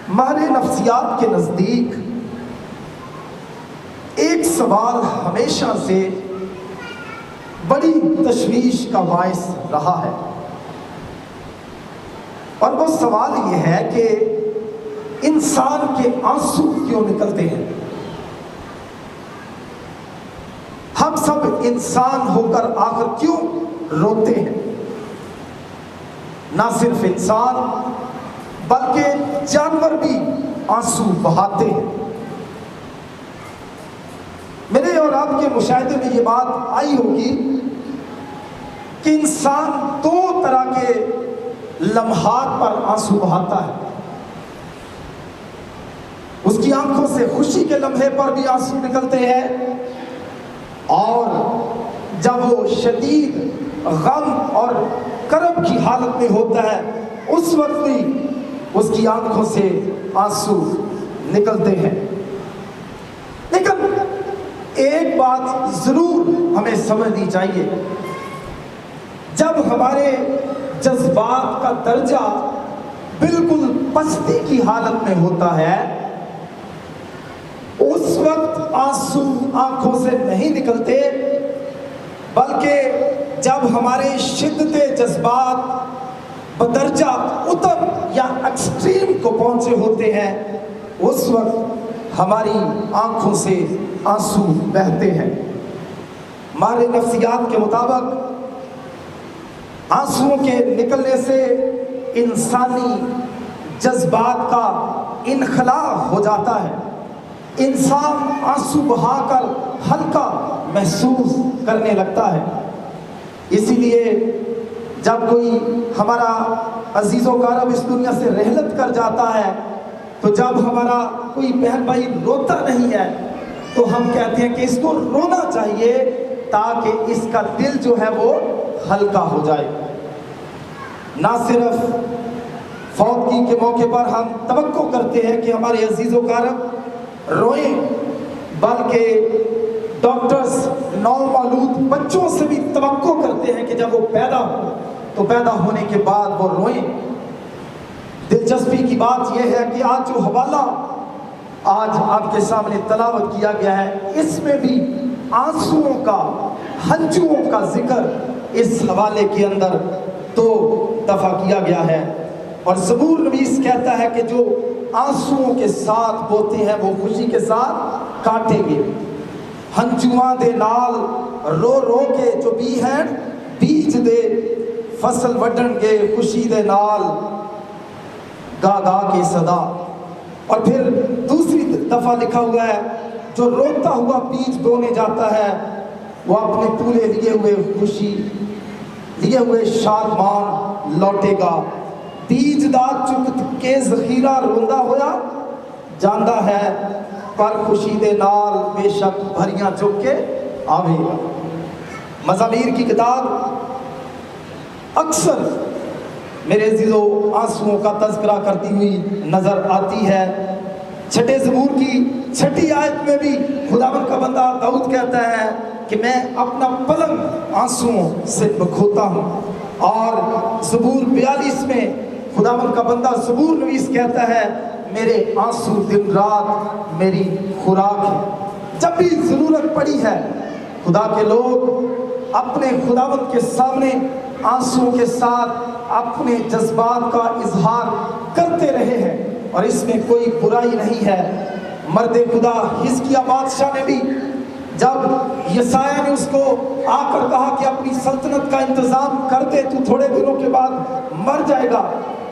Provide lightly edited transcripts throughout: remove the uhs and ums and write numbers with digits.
ماہر نفسیات کے نزدیک ایک سوال ہمیشہ سے بڑی تشویش کا باعث رہا ہے، اور وہ سوال یہ ہے کہ انسان کے آنسو کیوں نکلتے ہیں؟ ہم سب انسان ہو کر آخر کیوں روتے ہیں؟ نہ صرف انسان بلکہ جانور بھی آنسو بہاتے ہیں۔ میرے اور آپ کے مشاہدے میں یہ بات آئی ہوگی کہ انسان دو طرح کے لمحات پر آنسو بہاتا ہے۔ اس کی آنکھوں سے خوشی کے لمحے پر بھی آنسو نکلتے ہیں، اور جب وہ شدید غم اور کرب کی حالت میں ہوتا ہے اس وقت بھی اس کی آنکھوں سے آنسو نکلتے ہیں۔ لیکن ایک بات ضرور ہمیں سمجھنی چاہیے، جب ہمارے جذبات کا درجہ بالکل پستی کی حالت میں ہوتا ہے اس وقت آنسو آنکھوں سے نہیں نکلتے، بلکہ جب ہمارے شدت جذبات بدرجہ اتر یا ایکسٹریم کو پہنچے ہوتے ہیں اس وقت ہماری آنکھوں سے آنسو بہتے ہیں۔ ماہر نفسیات کے مطابق آنسوؤں کے نکلنے سے انسانی جذبات کا انخلاء ہو جاتا ہے، انسان آنسو بہا کر ہلکا محسوس کرنے لگتا ہے۔ اسی لیے جب کوئی ہمارا عزیز و اقارب اس دنیا سے رحلت کر جاتا ہے تو جب ہمارا کوئی بہن بھائی روتا نہیں ہے تو ہم کہتے ہیں کہ اس کو رونا چاہیے تاکہ اس کا دل جو ہے وہ ہلکا ہو جائے۔ نہ صرف فوتگی کے موقع پر ہم توقع کرتے ہیں کہ ہمارے عزیز و اقارب روئیں، بلکہ ڈاکٹرز نومولود بچوں سے بھی توقع کرتے ہیں کہ جب وہ پیدا ہو تو پیدا ہونے کے بعد وہ روئیں۔ دلچسپی کی بات یہ ہے کہ آج جو حوالہ آج آپ کے سامنے تلاوت کیا گیا ہے اس میں بھی آنسوؤں کا، ہنجوؤں کا ذکر اس حوالے کے اندر 2 دفعہ کیا گیا ہے، اور زبور نویس کہتا ہے کہ جو آنسوؤں کے ساتھ بوتے ہیں وہ خوشی کے ساتھ کاٹیں گے۔ ہنجواں دے نال رو رو کے جو بی ہیں بیج دے فصل وڈن گے خوشی دے نال گا گا کے صدا۔ اور پھر دوسری دفعہ لکھا ہوا ہے جو روتا ہوا بیج بونے جاتا ہے وہ اپنے پولے لیے ہوئے خوشی لیے ہوئے شادمان لوٹے گا۔ بیج دا چکت کے ذخیرہ روندا ہویا جاندا ہے پر خوشی دے نال بے شک بھریاں چک کے آوے گا۔ مزامیر کی کتاب اکثر میرے عزیزو آنسوؤں کا تذکرہ کرتی ہوئی نظر آتی ہے۔ 6 زبور کی 6 آیت میں بھی خداوند کا بندہ داؤد کہتا ہے کہ میں اپنا پلنگ آنسوؤں سے بکھوتا ہوں، اور زبور 42 میں خداوند کا بندہ زبور نویس کہتا ہے میرے آنسو دن رات میری خوراک ہے۔ جب بھی ضرورت پڑی ہے خدا کے لوگ اپنے خداوند کے سامنے آنسوؤں کے ساتھ اپنے جذبات کا اظہار کرتے رہے ہیں، اور اس میں کوئی برائی نہیں ہے۔ مرد خدا حزقیہ بادشاہ نے بھی جب یسایہ نے اس کو آ کر کہا کہ اپنی سلطنت کا انتظام کر دے تو تھوڑے دنوں کے بعد مر جائے گا،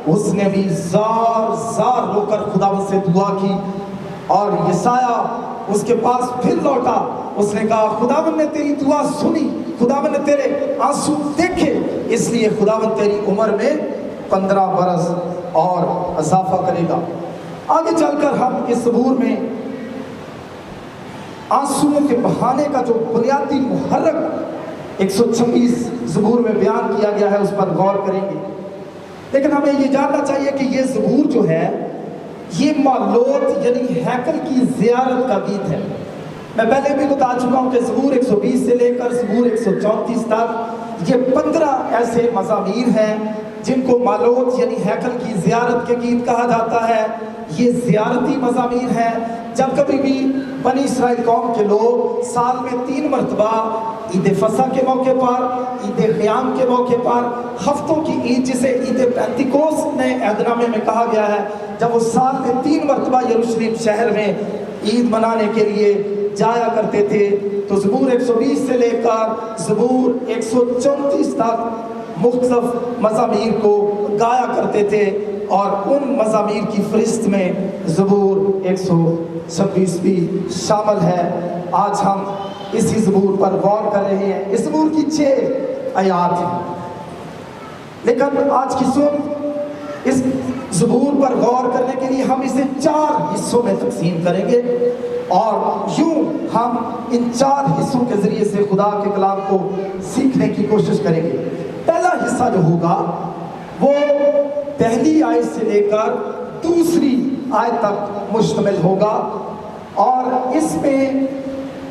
اس نے بھی زار زار رو کر خداوند سے دعا کی، اور یسایہ اس کے پاس پھر لوٹا، اس نے کہا خداوند نے تیری دعا سنی، خداوند نے تیرے آنسو دیکھے، اس لیے خداوند تیری عمر میں 15 برس اور اضافہ کرے گا۔ آگے چل کر ہم اس زبور میں آنسوؤں کے بہانے کا جو بنیادی محرک 126 زبور میں بیان کیا گیا ہے اس پر غور کریں گے۔ لیکن ہمیں یہ جاننا چاہیے کہ یہ زبور جو ہے یہ معلوت یعنی ہیکل کی زیارت کا گیت ہے۔ میں پہلے بھی بتا چکا ہوں کہ زبور 120 سے لے کر زبور 134 تک یہ 15 ایسے مزامیر ہیں جن کو مالوت یعنی ہیکل کی زیارت کے گیت کہا جاتا ہے، یہ زیارتی مضامین ہیں۔ جب کبھی بھی بنی اسرائیل قوم کے لوگ سال میں 3 مرتبہ عید فصح کے موقع پر، عید قیام کے موقع پر، ہفتوں کی عید جسے عید پینتیکوست نئے عہد نامے میں کہا گیا ہے، جب وہ سال میں 3 مرتبہ یروشلم شہر میں عید منانے کے لیے جایا کرتے تھے، تو زبور 120 سے لے کر زبور 134 تک مختلف مزامیر کو گایا کرتے تھے، اور ان مزامیر کی فہرست میں زبور 126 بھی شامل ہے۔ آج ہم اسی زبور پر غور کر رہے ہیں۔ اس زبور کی 6 آیات ہیں، لیکن آج کی صبح اس زبور پر غور کرنے کے لیے ہم اسے 4 حصوں میں تقسیم کریں گے، اور یوں ہم ان 4 حصوں کے ذریعے سے خدا کے کلام کو سیکھنے کی کوشش کریں گے۔ پہلا حصہ جو ہوگا وہ پہلی آیت سے لے کر دوسری آیت تک مشتمل ہوگا، اور اس میں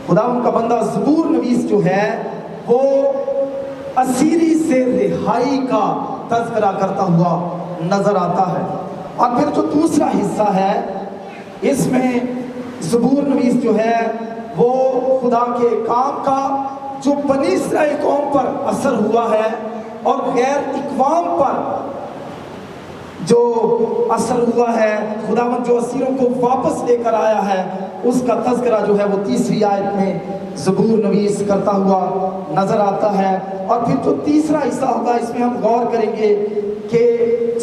خدا ان کا بندہ زبور نویس جو ہے وہ اسیری سے رہائی کا تذکرہ کرتا ہوا نظر آتا ہے۔ اور پھر جو دوسرا حصہ ہے، اس میں زبور نویس جو ہے وہ خدا کے کام کا جو بنی اسرائیل قوم پر اثر ہوا ہے اور غیر اقوام پر جو اثر ہوا ہے، خداوند جو اسیروں کو واپس لے کر آیا ہے، اس کا تذکرہ جو ہے وہ تیسری آیت میں زبور نویس کرتا ہوا نظر آتا ہے۔ اور پھر جو تیسرا حصہ ہوگا، اس میں ہم غور کریں گے کہ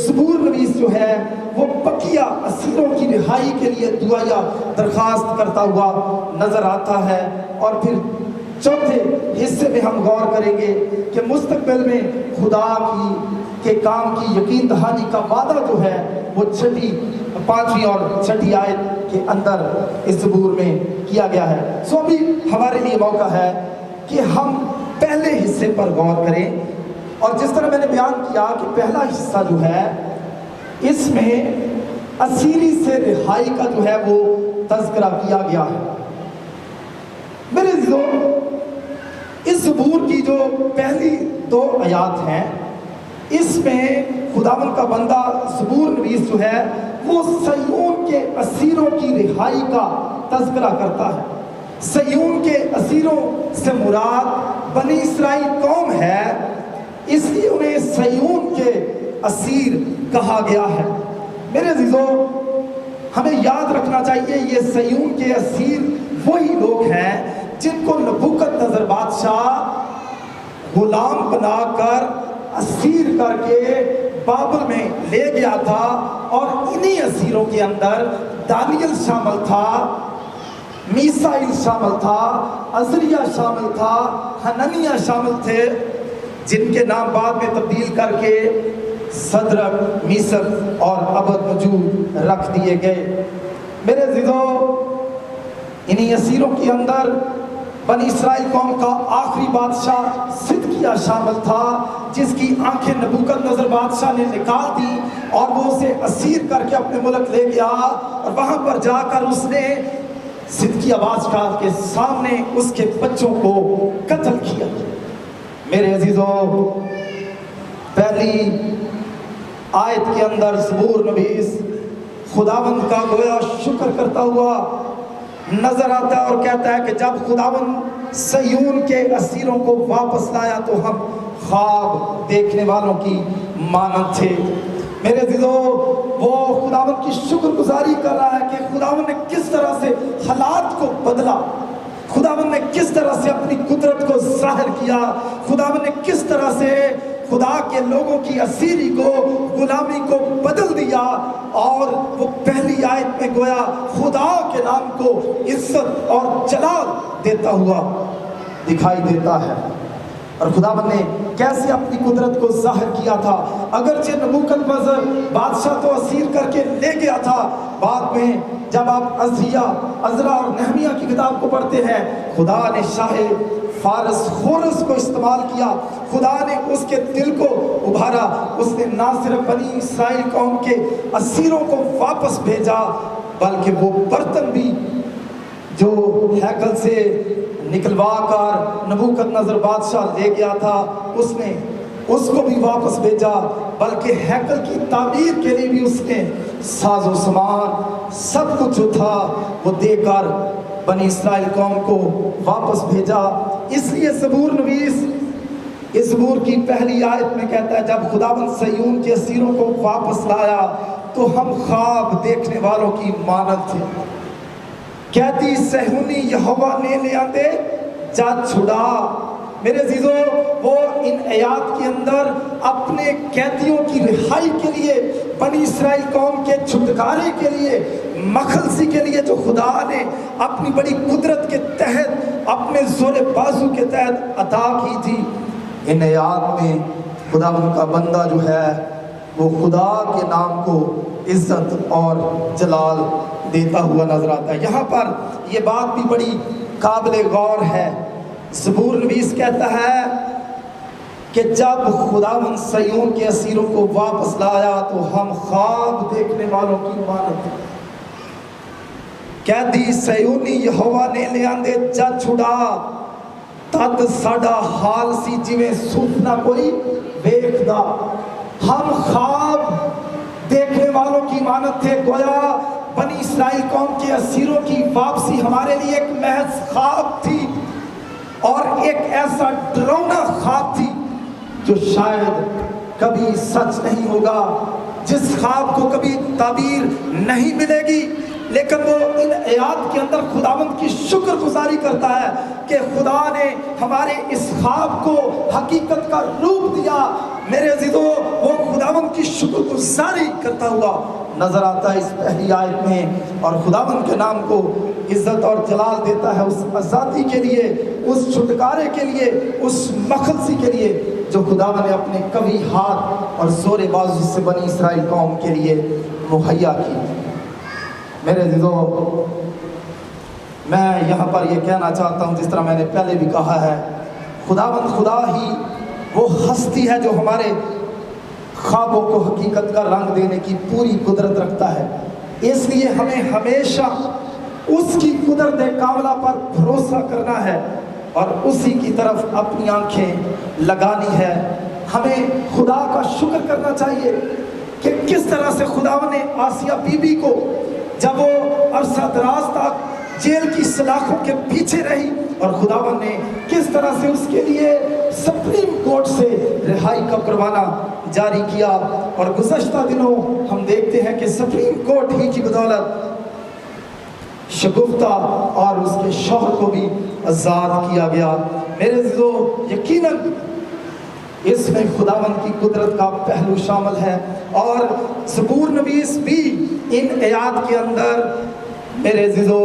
زبور نویس جو ہے وہ بقیہ اسیروں کی رہائی کے لیے دعائیا درخواست کرتا ہوا نظر آتا ہے۔ اور پھر چوتھے حصے میں ہم غور کریں گے کہ مستقبل میں خدا کے کام کی یقین دہانی کا وعدہ جو ہے وہ 5ویں اور 6ٹھی آیت کے اندر اس زبور میں کیا گیا ہے۔ سو ابھی ہمارے لیے موقع ہے کہ ہم پہلے حصے پر غور کریں، اور جس طرح میں نے بیان کیا کہ پہلا حصہ جو ہے اس میں اسیری سے رہائی کا جو ہے وہ تذکرہ کیا گیا ہے۔ میرے عزیزو، اس زبور کی جو پہلی 2 آیات ہیں، اس میں خداوند کا بندہ زبور نویس جو ہے وہ صیون کے اسیروں کی رہائی کا تذکرہ کرتا ہے۔ صیون کے اسیروں سے مراد بنی اسرائیل قوم ہے، اس لیے انہیں صیون کے اسیر کہا گیا ہے۔ میرے عزیزو، ہمیں یاد رکھنا چاہیے یہ صیون کے اسیر وہی لوگ ہیں جن کو نبوکت نظر بادشاہ غلام بنا کر اسیر کر کے بابل میں لے گیا تھا، اور انہی اسیروں کے اندر دانیل شامل تھا، میسائیل شامل تھا، عزریہ شامل تھا، حنانیہ شامل تھے، جن کے نام بعد میں تبدیل کر کے صدرک، میثق اور عبدنجو رکھ دیے گئے۔ میرے عزیزو، انہی اسیروں کے اندر بنی اسرائیل قوم کا آخری بادشاہ صدقیہ شامل تھا، جس کی آنکھیں نبوکت نظر بادشاہ نے نکال دی، اور وہ اسے اسیر کر کے اپنے ملک لے گیا، اور وہاں پر جا کر اس نے صدقیہ بادشاہ کے سامنے اس کے بچوں کو قتل کیا۔ میرے عزیزو، پہلی آیت کے اندر زبور نویس خداوند کا گویا شکر کرتا ہوا نظر آتا ہے، اور کہتا ہے کہ جب خداوند صیون کے اسیروں کو واپس لایا تو ہم خواب دیکھنے والوں کی مانند تھے۔ میرے عزیزو، وہ خداوند کی شکر گزاری کر رہا ہے کہ خداوند نے کس طرح سے حالات کو بدلا، خداوند نے کس طرح سے اپنی قدرت کو ظاہر کیا، خداوند نے کس طرح سے خدا کے لوگوں کی اسیری کو، غلامی کو بدل دیا، اور وہ پہلی آیت میں گویا خدا کے نام کو عزت اور جلال دیتا ہوا دکھائی دیتا ہے۔ اور خداوند نے کیسے اپنی قدرت کو ظاہر کیا تھا، اگرچہ نبوکت نظر بادشاہ تو اسیر کر کے لے گیا تھا، بعد میں جب آپ عزرا اور نہمیہ کی کتاب کو پڑھتے ہیں، خدا نے شاہ فارس خورس کو استعمال کیا، خدا نے اس کے دل کو ابھارا، اس نے نہ صرف بنی اسرائیل قوم کے اسیروں کو واپس بھیجا، بلکہ وہ برتن بھی جو ہیکل سے نکلوا کر نبوکت نظر بادشاہ لے گیا تھا، اس نے اس کو بھی واپس بھیجا، بلکہ ہیکل کی تعمیر کے لیے بھی اس نے ساز و سامان سب کچھ جو تھا وہ دے کر بنی اسرائیل قوم کو واپس بھیجا۔ اس لیے زبور نویس اس زبور کی پہلی آیت میں کہتا ہے جب خداوند صیون کے اسیروں کو واپس لایا تو ہم خواب دیکھنے والوں کی مانند تھے، کہتی صہیونی یہوہ نے لے آندے جا چھڑا۔ میرے عزیزو، وہ ان آیات کے اندر اپنے قیدیوں کی رہائی کے لیے، بنی اسرائیل قوم کے چھٹکارے کے لیے، مخلصی کے لیے جو خدا نے اپنی بڑی قدرت کے تحت، اپنے زور بازو کے تحت عطا کی تھی، ان آیات میں خدا ان کا بندہ جو ہے وہ خدا کے نام کو عزت اور جلال دیتا ہوا نظر آتا ہے۔ یہاں پر یہ بات بھی بڑی قابل غور ہے۔ زبور نویس کہتا ہے کہ جب خداوند صیون کے اسیروں کو واپس لایا تو ہم خواب دیکھنے والوں کی مانند تھے، قیدی صیونی یہوہ نے لے آندے جا چھڑا، تد ساڈا حال سی جویں سپنا کوئی ویکھدا۔ ہم خواب دیکھنے والوں کی مانند تھے، گویا بنی اسرائیل قوم کے اسیروں کی واپسی ہمارے لیے ایک محض خواب تھی، اور ایک ایسا ڈراؤنا خواب تھی جو شاید کبھی سچ نہیں ہوگا، جس خواب کو کبھی تعبیر نہیں ملے گی، لیکن وہ ان آیات کے اندر خداوند کی شکر گزاری کرتا ہے کہ خدا نے ہمارے اس خواب کو حقیقت کا روپ دیا۔ میرے عزیزو، وہ خداوند کی شکر گزاری کرتا ہوا نظر آتا ہے اس پہلی آیت میں، اور خداوند کے نام کو عزت اور جلال دیتا ہے اس آزادی کے لیے، اس چھٹکارے کے لیے، اس مخلصی کے لیے جو خداوند نے اپنے قوی ہاتھ اور زور بازو سے بنی اسرائیل قوم کے لیے مہیا کی۔ میرے عزیزو، میں یہاں پر یہ کہنا چاہتا ہوں، جس طرح میں نے پہلے بھی کہا ہے، خداوند خدا ہی وہ ہستی ہے جو ہمارے خوابوں کو حقیقت کا رنگ دینے کی پوری قدرت رکھتا ہے۔ اس لیے ہمیں ہمیشہ اس کی قدرت کاملہ پر بھروسہ کرنا ہے اور اسی کی طرف اپنی آنکھیں لگانی ہے۔ ہمیں خدا کا شکر کرنا چاہیے کہ کس طرح سے خداوند نے آسیہ بی بی کو، جب وہ عرصہ دراز تک جیل کی سلاخوں کے پیچھے رہی، اور خداوند نے کس طرح سے اس کے لیے سپریم کورٹ سے رہائی کا پروانہ جاری کیا، اور گزشتہ دنوں ہم دیکھتے ہیں کہ سپریم کورٹ ہی کی بدولت شگفتہ اور اس کے شوہر کو بھی آزاد کیا گیا۔ میرے عزیزو، یقیناً اس میں خداوند کی قدرت کا پہلو شامل ہے، اور زبور نویس بھی ان آیات کے اندر میرے عزیزو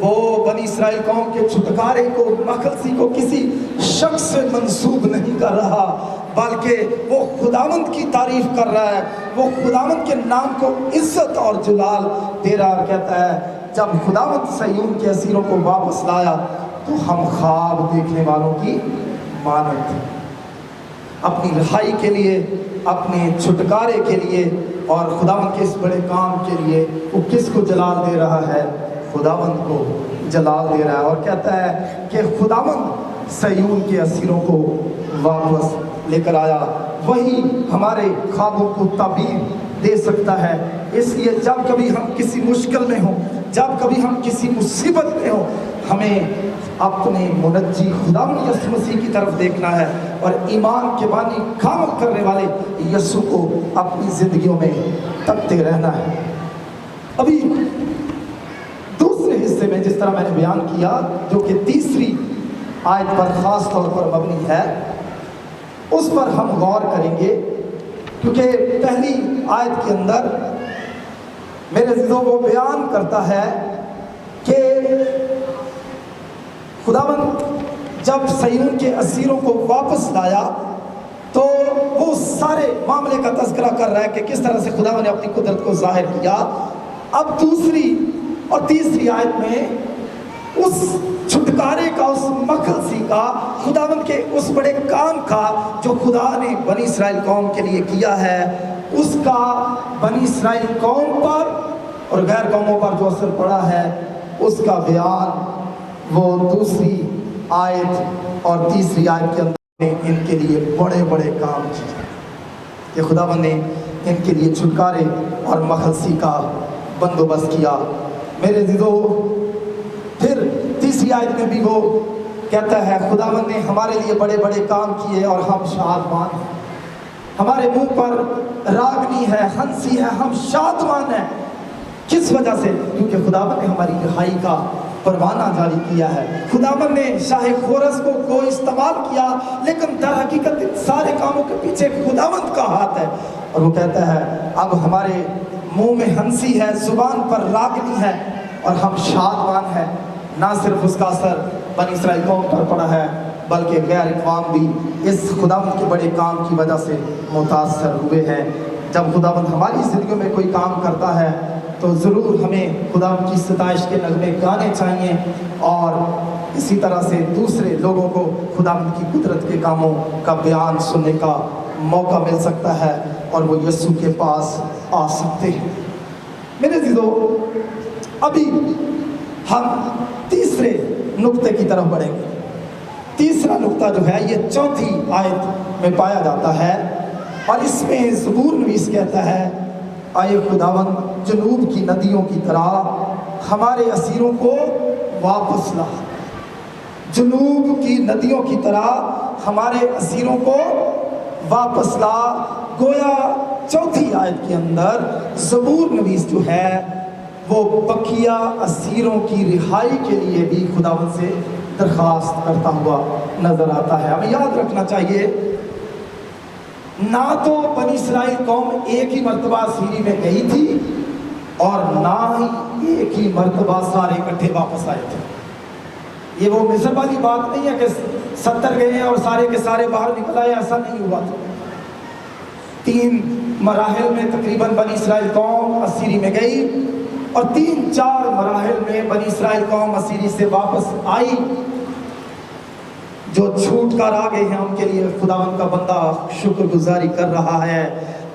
وہ بنی اسرائیل قوم کے چھٹکارے کو، مخلصی کو کسی شخص سے منسوب نہیں کر رہا، بلکہ وہ خداوند کی تعریف کر رہا ہے، وہ خداوند کے نام کو عزت اور جلال دے رہا، اور کہتا ہے جب خداوند صیون کے اسیروں کو واپس لایا تو ہم خواب دیکھنے والوں کی مانند تھے۔ اپنی رہائی کے لیے، اپنے چھٹکارے کے لیے اور خداوند کے اس بڑے کام کے لیے وہ کس کو جلال دے رہا ہے؟ خداوند کو جلال دے رہا ہے، اور کہتا ہے کہ خداوند صیون کے اسیروں کو واپس لے کر آیا۔ وہی ہمارے خوابوں کو تعبیر دے سکتا ہے۔ اس لیے جب کبھی ہم کسی مشکل میں ہوں، جب کبھی ہم کسی مصیبت میں ہوں، ہمیں اپنے منجی خداوند یسوع مسیح کی طرف دیکھنا ہے، اور ایمان کے بانی کامل کرنے والے یسوع کو اپنی زندگیوں میں تکتے رہنا ہے۔ ابھی دوسرے حصے میں جس طرح میں نے بیان کیا، جو کہ تیسری آیت پر خاص طور پر مبنی ہے، اس پر ہم غور کریں گے، کیونکہ پہلی آیت کے اندر میرے عزیزوں وہ بیان کرتا ہے کہ خداوند جب صیون کے اسیروں کو واپس لایا تو وہ سارے معاملے کا تذکرہ کر رہا ہے کہ کس طرح سے خداوند نے اپنی قدرت کو ظاہر کیا۔ اب دوسری اور تیسری آیت میں اس چھٹکارے کا، اس مخلصی کا، خداوند کے اس بڑے کام کا جو خدا نے بنی اسرائیل قوم کے لیے کیا ہے، اس کا بنی اسرائیل قوم پر اور غیر قوموں پر جو اثر پڑا ہے، اس کا بیان وہ دوسری آیت اور تیسری آیت کے اندر ان کے لیے بڑے بڑے کام کیے کہ خداوند نے ان کے لیے چھٹکارے اور مخلصی کا بندوبست کیا۔ میرے عزیزو، پھر تیسری آیت میں بھی وہ کہتا ہے خداوند نے ہمارے لیے بڑے بڑے کام کیے اور ہم شادمان ہیں۔ ہمارے منہ پر راگنی ہے، ہنسی ہے، ہم شادمان ہیں۔ کس وجہ سے؟ کیونکہ خداوند نے ہماری رہائی کا پروانہ جاری کیا ہے۔ خداوند نے شاہ خورس کو استعمال کیا، لیکن در حقیقت سارے کاموں کے پیچھے خداوند کا ہاتھ ہے۔ اور وہ کہتا ہے اب ہمارے منہ میں ہنسی ہے، زبان پر راگنی ہے اور ہم شادمان ہیں۔ نہ صرف اس کا اثر بنی اسرائیل قوم پر پڑا ہے بلکہ غیر اقوام بھی اس خداوند کے بڑے کام کی وجہ سے متاثر ہوئے ہیں۔ جب خداوند ہماری زندگیوں میں کوئی کام کرتا ہے تو ضرور ہمیں خداوند کی ستائش کے نغمے گانے چاہیے، اور اسی طرح سے دوسرے لوگوں کو خداوند کی قدرت کے کاموں کا بیان سننے کا موقع مل سکتا ہے اور وہ یسوع کے پاس آ سکتے ہیں۔ میرے عزیزو، ابھی ہم تیسرے نقطے کی طرف بڑھیں گے۔ تیسرا نقطہ جو ہے یہ چوتھی آیت میں پایا جاتا ہے، اور اس میں زبور نویس کہتا ہے آئے خداوند جنوب کی ندیوں کی طرح ہمارے اسیروں کو واپس لا۔ جنوب کی ندیوں کی طرح ہمارے اسیروں کو واپس لا۔ گویا چوتھی آیت کے اندر زبور نویس جو ہے وہ بقیہ اسیروں کی رہائی کے لیے بھی خداوند سے درخواست کرتا ہوا نظر آتا ہے۔ ہمیں یاد رکھنا چاہیے، نہ تو بنی اسرائیل قوم ایک ہی مرتبہ اسیری میں گئی تھی اور نہ ہی ایک ہی مرتبہ سارے اکٹھے واپس آئے تھے۔ یہ وہ مصر والی بات نہیں ہے کہ 70 گئے ہیں اور سارے کے سارے باہر نکل آئے، ایسا نہیں ہوا تھا۔ 3 مراحل میں تقریباً بنی اسرائیل قوم اسیری میں گئی، اور 3-4 مراحل میں بنی اسرائیل قوم اسیری سے واپس آئی۔ جو چھوٹ کر آ گئے ہیں ان کے لیے خداوند کا بندہ شکر گزاری کر رہا ہے۔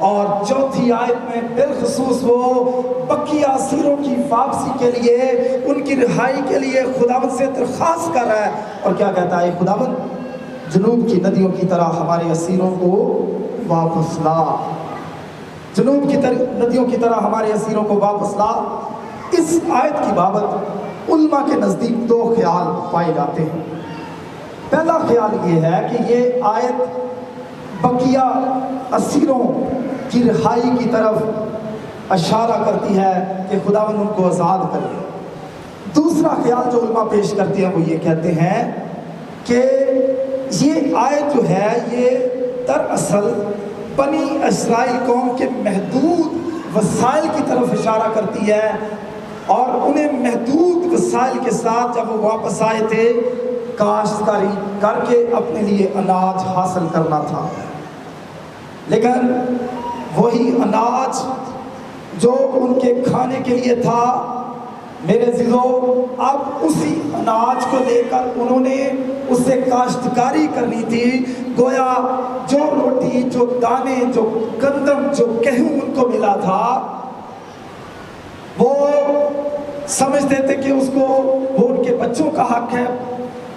اور چوتھی آیت میں بالخصوص وہ بقیہ اسیروں کی واپسی کے لیے، ان کی رہائی کے لیے خداوند سے درخواست کر رہا ہے، اور کیا کہتا ہے؟ خداوند جنوب کی ندیوں کی طرح ہمارے اسیروں کو واپس لا۔ جنوب کی ندیوں کی طرح ہمارے اسیروں کو واپس لا۔ اس آیت کی بابت علماء کے نزدیک 2 خیال پائے جاتے ہیں۔ پہلا خیال یہ ہے کہ یہ آیت بقیہ اسیروں کی رہائی کی طرف اشارہ کرتی ہے کہ خداوند ان کو آزاد کرے۔ دوسرا خیال جو علماء پیش کرتے ہیں وہ یہ کہتے ہیں کہ یہ آیت جو ہے یہ دراصل بنی اسرائیل قوم کے محدود وسائل کی طرف اشارہ کرتی ہے، اور انہیں محدود وسائل کے ساتھ جب وہ واپس آئے تھے کاشتکاری کر کے اپنے لیے اناج حاصل کرنا تھا، لیکن وہی اناج جو ان کے کھانے کے لیے تھا، میرے عزیزو، اب اسی اناج کو لے کر انہوں نے اس سے کاشتکاری کرنی تھی۔ گویا جو روٹی، جو دانے، جو گندم، جو گیہوں ان کو ملا تھا، وہ سمجھتے تھے کہ اس کو وہ ان کے بچوں کا حق ہے،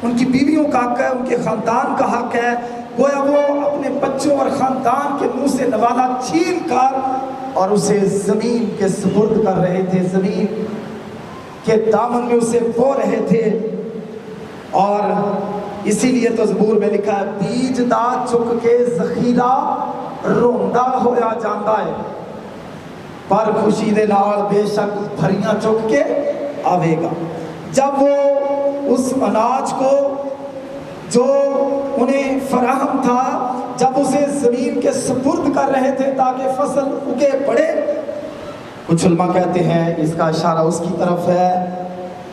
ان کی بیویوں کا حق ہے، ان کے خاندان کا حق ہے۔ گویا وہ اپنے بچوں اور خاندان کے منہ سے نوالا چھین کر اور اسے زمین کے سپرد کر رہے تھے، زمین کے دامن میں اسے بو رہے تھے۔ اور اسی لیے تو زبور میں لکھا ہے بیج دا چک کے ذخیرہ روندا ہویا جاندا ہے، پر خوشی دے نال بے شک بھریاں چک کے آوے گا۔ جب وہ اس اناج کو جو انہیں فراہم تھا، جب اسے زمین کے سپرد کر رہے تھے تاکہ فصل اگے پڑے، کچھ علماء کہتے ہیں اس کا اشارہ اس کی طرف ہے،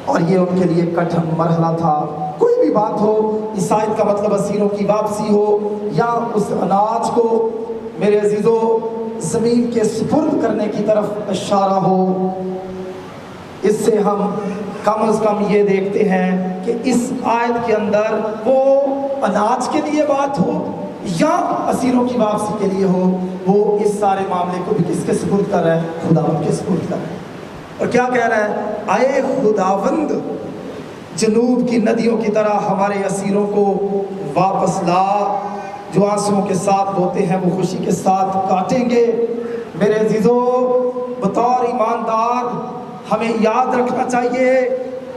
اور یہ ان کے لیے کٹھن مرحلہ تھا۔ کوئی بھی بات ہو، اس آیت کا مطلب اسیروں کی واپسی ہو یا اس اناج کو میرے عزیزو زمین کے سپرد کرنے کی طرف اشارہ ہو، اس سے ہم کم از کم یہ دیکھتے ہیں کہ اس آیت کے اندر وہ اناج کے لیے بات ہو یا اسیروں کی واپسی کے لیے ہو، وہ اس سارے معاملے کو بھی کس کے سپرد کر رہا ہے؟ خداوند کے سپرد کر رہا ہے۔ اور کیا کہہ رہا ہے؟ اے خداوند جنوب کی ندیوں کی طرح ہمارے اسیروں کو واپس لا، جو آنسوؤں کے ساتھ بوتے ہیں وہ خوشی کے ساتھ کاٹیں گے۔ میرے عزیزو، بطور ایماندار ہمیں یاد رکھنا چاہیے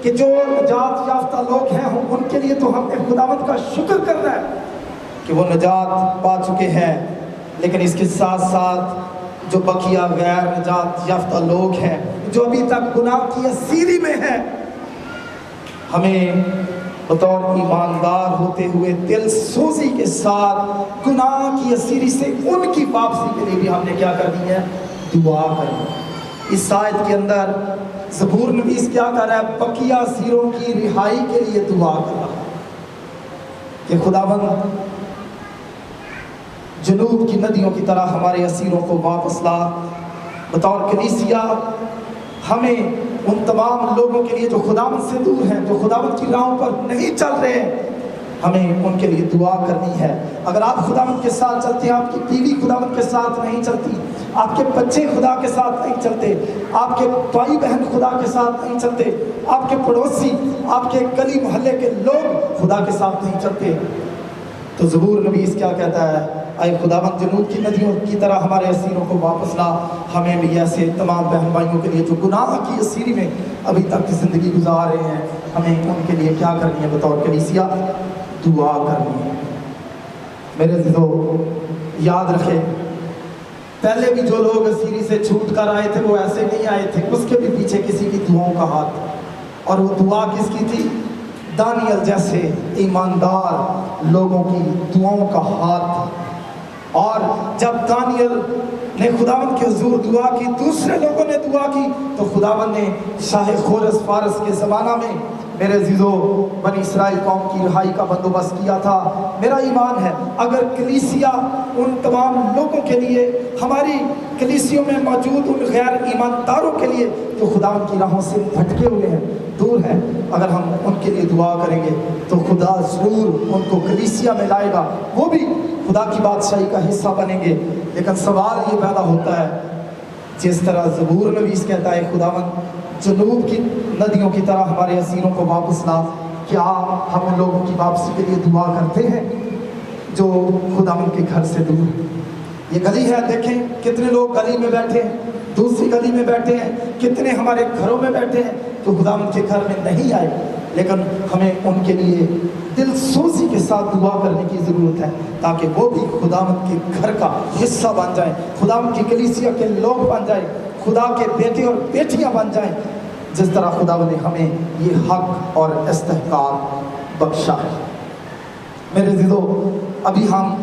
کہ جو نجات یافتہ لوگ ہیں ان کے لیے تو ہم نے خداوند کا شکر کرنا ہے کہ وہ نجات پا چکے ہیں، لیکن اس کے ساتھ ساتھ جو بقیہ غیر نجات یافتہ لوگ ہیں جو ابھی تک گناہ کی اسیری میں ہیں، ہمیں بطور ایماندار ہوتے ہوئے دل سوزی کے ساتھ گناہ کی اسیری سے ان کی واپسی کے لیے بھی ہم نے کیا کرنی ہے؟ دعا کرنی ہے۔ اس آیت کے اندر زبور نویس کیا کر رہا ہے؟ بقیہ اسیروں کی رہائی کے لیے دعا کر رہا ہے کہ خداوند جنوب کی ندیوں کی طرح ہمارے اسیروں کو واپس لا۔ بطور کلیسیا ہمیں ان تمام لوگوں کے لیے جو خداوند سے دور ہیں، جو خداوند کی راہوں پر نہیں چل رہے ہیں، ہمیں ان کے لیے دعا کرنی ہے۔ اگر آپ خداوند کے ساتھ چلتے ہیں، آپ کی بیوی خداوند کے ساتھ نہیں چلتی، آپ کے بچے خدا کے ساتھ نہیں چلتے، آپ کے بھائی بہن خدا کے ساتھ نہیں چلتے، آپ کے پڑوسی، آپ کے گلی محلے کے لوگ خدا کے ساتھ نہیں چلتے، تو زبور نویس کیا کہتا ہے؟ اے خداوند جنوب کی ندیوں کی طرح ہمارے اسیروں کو واپس لا۔ ہمیں بھی ایسے تمام بہن بھائیوں کے لیے جو گناہ کی اسیری میں ابھی تک کی زندگی گزار رہے ہیں، ہمیں ان کے لیے کیا کرنی ہے؟ بطور کلیسیا دعا کرنی ہے۔ میرے عزیزو، یاد رکھے پہلے بھی جو لوگ اسیری سے چھوٹ کر آئے تھے وہ ایسے نہیں آئے تھے، اس کے بھی پیچھے کسی کی دعاؤں کا ہاتھ تھا، اور وہ دعا کس کی تھی؟ دانیل جیسے ایماندار لوگوں کی دعاؤں کا ہاتھ تھا۔ اور جب دانیل نے خداوند کے حضور دعا کی، دوسرے لوگوں نے دعا کی، تو خداوند نے شاہ خورس فارس کے زمانہ میں میرے عزیزو بنی اسرائیل قوم کی رہائی کا بندوبست کیا تھا۔ میرا ایمان ہے اگر کلیسیا ان تمام لوگوں کے لیے، ہماری کلیسیوں میں موجود ان غیر ایمانداروں کے لیے جو خداوند کی راہوں سے بھٹکے ہوئے ہیں، دور ہیں، اگر ہم ان کے لیے دعا کریں گے تو خدا ضرور ان کو کلیسیا میں لائے گا، وہ بھی خدا کی بادشاہی کا حصہ بنیں گے۔ لیکن سوال یہ پیدا ہوتا ہے، جس طرح زبور نویس کہتا ہے خداوند جنوب کی ندیوں کی طرح ہمارے اسیروں کو واپس لا، کیا ہم ان لوگوں کی واپسی کے لیے دعا کرتے ہیں جو خداوند کے گھر سے دور ہیں؟ یہ گلی ہے، دیکھیں کتنے لوگ گلی میں بیٹھے ہیں، دوسری گلی میں بیٹھے ہیں، کتنے ہمارے گھروں میں بیٹھے ہیں تو خداوند کے گھر میں نہیں آئے، لیکن ہمیں ان کے لیے دل سوزی کے ساتھ دعا کرنے کی ضرورت ہے تاکہ وہ بھی خداوند کے گھر کا حصہ بن جائیں، خداوند کی کلیسیا کے لوگ بن جائیں، خدا کے بیٹے اور بیٹیاں بن جائیں، جس طرح خداوند نے ہمیں یہ حق اور استحقاق بخشا ہے۔ میرے عزیزو، ابھی ہم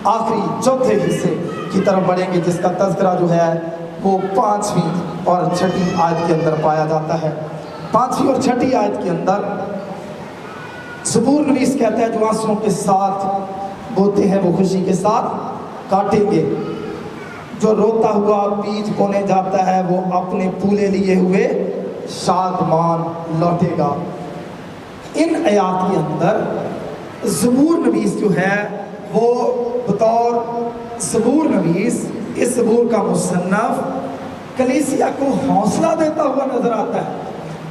آخری چوتھے حصے کی طرف بڑھیں گے جس کا تذکرہ جو ہے وہ 5ویں اور 6ٹھی آیت کے اندر پایا جاتا ہے۔ 5ویں اور 6ٹھی آیت کے اندر زبور نویس کہتا ہے جو آنسوؤں کے ساتھ بوتے ہیں وہ خوشی کے ساتھ کاٹیں گے، جو روتا ہوا بیج بونے جاتا ہے وہ اپنے پولے لیے ہوئے شادمان لوٹے گا۔ ان آیات کے اندر زبور نویس جو ہے وہ بطور زبور نویس، اس زبور کا مصنف کلیسیا کو حوصلہ دیتا ہوا نظر آتا ہے،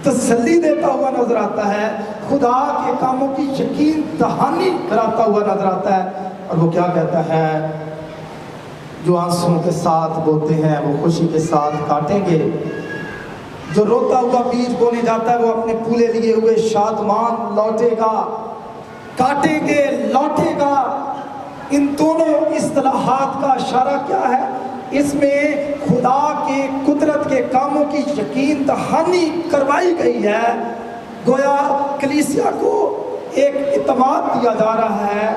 تسلی دیتا ہوا نظر آتا ہے، خدا کے کاموں کی یقین دہانی کراتا ہوا نظر آتا ہے، اور وہ کیا کہتا ہے؟ جو آنسوؤں کے ساتھ بوتے ہیں وہ خوشی کے ساتھ کاٹیں گے، جو روتا ہوا بیج بونے جاتا ہے وہ اپنے پولے لیے ہوئے شادمان لوٹے گا۔ کاٹیں گے، لوٹے گا، ان دونوں اصطلاحات کا اشارہ کیا ہے؟ اس میں خدا کے قدرت کے کاموں کی یقین دہانی کروائی گئی ہے، گویا کلیسیا کو ایک اعتماد دیا جا رہا ہے،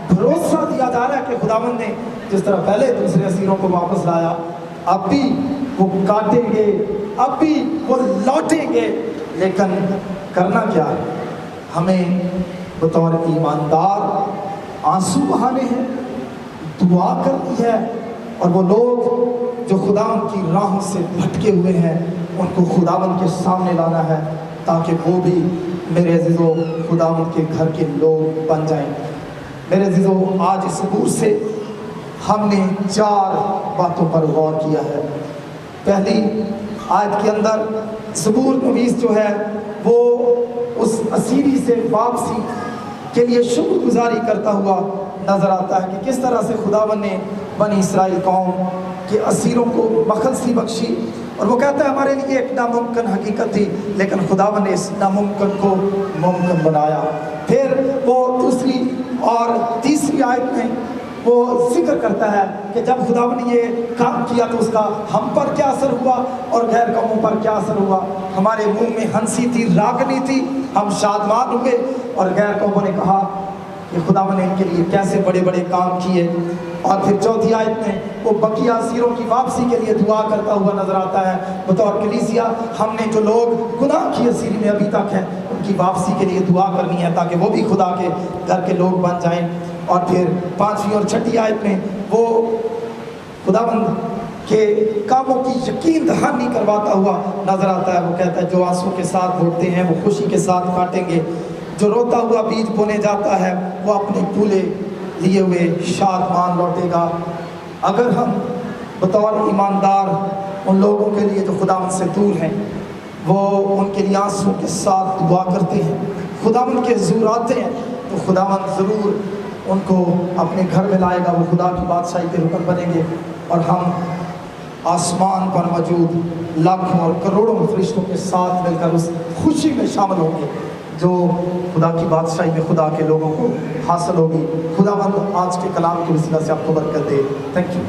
بھروسہ دیا جا رہا ہے کہ خداوند نے جس طرح پہلے دوسرے اسیروں کو واپس لایا، اب بھی وہ کاٹیں گے، اب بھی وہ لوٹیں گے، لیکن کرنا کیا ہے؟ ہمیں بطور ایماندار آنسو بہانے ہیں، دعا کرنی ہے، اور وہ لوگ جو خداوند کی راہوں سے بھٹکے ہوئے ہیں ان کو خداوند کے سامنے لانا ہے تاکہ وہ بھی میرے عزیزو خداوند کے گھر کے لوگ بن جائیں۔ میرے عزیزو، آج اس عبور سے ہم نے 4 باتوں پر غور کیا ہے۔ پہلی آیت کے اندر زبور نویس جو ہے وہ اس اسیری سے واپسی کے لیے شکر گزاری کرتا ہوا نظر آتا ہے کہ کس طرح سے خداوند نے بنی اسرائیل قوم کے اسیروں کو مخلصی بخشی، اور وہ کہتا ہے ہمارے لیے ایک ناممکن حقیقت تھی لیکن خداوند نے اس ناممکن کو ممکن بنایا۔ پھر وہ دوسری اور تیسری آیت میں وہ ذکر کرتا ہے کہ جب خداوند نے یہ کام کیا تو اس کا ہم پر کیا اثر ہوا اور غیر قوموں پر کیا اثر ہوا۔ ہمارے منہ میں ہنسی تھی، راگنی تھی، ہم شادمان ہوئے، اور غیر قوموں نے کہا کہ خداوند نے ان کے لیے کیسے بڑے بڑے کام کیے۔ اور پھر چوتھی آیت میں وہ بقیہ اسیروں کی واپسی کے لیے دعا کرتا ہوا نظر آتا ہے بطور کلیسیا۔ ہم نے جو لوگ گناہ کی اسیری میں ابھی تک ہیں ان کی واپسی کے لیے دعا کرنی ہے تاکہ وہ بھی خدا کے گھر کے لوگ بن جائیں۔ اور پھر پانچویں اور چھٹی آیت میں وہ خداوند کے کاموں کی یقین دہانی کرواتا ہوا نظر آتا ہے۔ وہ کہتا ہے جو آنسوں کے ساتھ بوٹتے ہیں وہ خوشی کے ساتھ کاٹیں گے، جو روتا ہوا بیج بونے جاتا ہے وہ اپنے پھولے لیے ہوئے شادمان لوٹے گا۔ اگر ہم بطور ایماندار ان لوگوں کے لیے جو خداوند سے دور ہیں، وہ ان کے لیے آنسوں کے ساتھ دعا کرتے ہیں، خداوند کے حضور آتے ہیں، تو خداوند ضرور ان کو اپنے گھر میں لائے گا، وہ خدا کی بادشاہی کے رکن بنیں گے، اور ہم آسمان پر موجود لاکھوں اور کروڑوں فرشتوں کے ساتھ مل کر اس خوشی میں شامل ہوں گے جو خدا کی بادشاہی میں خدا کے لوگوں کو حاصل ہوگی۔ خداوند آج کے کلام کی وسیلہ سے آپ کو برکت دے۔ Thank you.